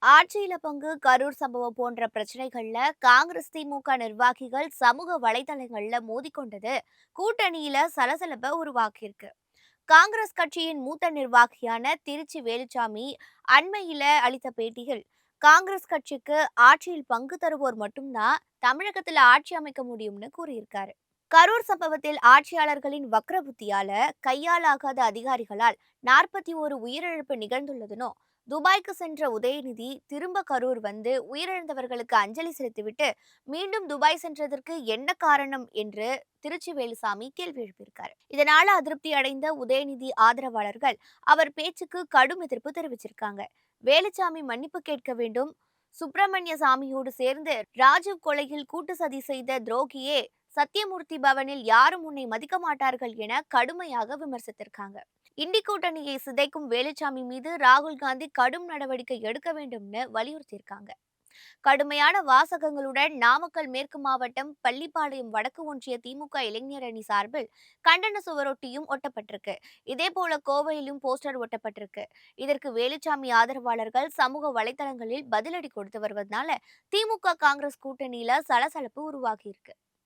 ஆட்சியில பங்கு, கரூர் சம்பவம் போன்ற பிரச்சனைகள்ல காங்கிரஸ், திமுக நிர்வாகிகள் சமூக வலைதளங்கள்ல மோதிக்கொண்டது கூட்டணியில சலசலப்பை உருவாக்கியிருக்கு. காங்கிரஸ் கட்சியின் மூத்த நிர்வாகியான திருச்சி வேலுச்சாமி அண்மையில அளித்த பேட்டியில், காங்கிரஸ் கட்சிக்கு ஆட்சியில் பங்கு தருவோர் மட்டும்தான் தமிழகத்துல ஆட்சி அமைக்க முடியும்னு கூறியிருக்காரு. கரூர் சம்பவத்தில் ஆட்சியாளர்களின் வக்ர புத்தியால கையாலாகாத அதிகாரிகளால் 41 உயிரிழப்பு நிகழ்ந்துள்ளதுன்னு, துபாய்க்கு சென்ற உதயநிதி திரும்ப கரூர் வந்து உயிரிழந்தவர்களுக்கு அஞ்சலி செலுத்திவிட்டு மீண்டும் துபாய் சென்றதற்கு என்ன காரணம் என்று திருச்சி வேலுசாமி கேள்வி எழுப்பியிருக்காரு. இதனால அதிருப்தி அடைந்த உதயநிதி ஆதரவாளர்கள் அவர் பேச்சுக்கு கடும் எதிர்ப்பு தெரிவிச்சிருக்காங்க. வேலுச்சாமி மன்னிப்பு கேட்க வேண்டும், சுப்பிரமணிய சாமியோடு சேர்ந்து ராஜீவ் கொலையில் கூட்டு சதி செய்த துரோகியே சத்தியமூர்த்தி பவனில் யாரும் உன்னை மதிக்க மாட்டார்கள் என கடுமையாக விமர்சித்திருக்காங்க. இண்டி கூட்டணியை சிதைக்கும் வேலுச்சாமி மீது ராகுல் காந்தி கடும் நடவடிக்கை எடுக்க வேண்டும்னு வலியுறுத்தியிருக்காங்க. கடுமையான வாசகங்களுடன் நாமக்கல் மேற்கு மாவட்டம் பள்ளிப்பாளையம் வடக்கு ஒன்றிய திமுக இளைஞர் அணி சார்பில் கண்டன சுவரொட்டியும் ஒட்டப்பட்டிருக்கு. இதேபோல கோவையிலும் போஸ்டர் ஒட்டப்பட்டிருக்கு. இதற்கு வேலுச்சாமி ஆதரவாளர்கள் சமூக வலைதளங்களில் பதிலடி கொடுத்து வருவதனால திமுக காங்கிரஸ் கூட்டணியில சலசலப்பு உருவாகி இருக்கு.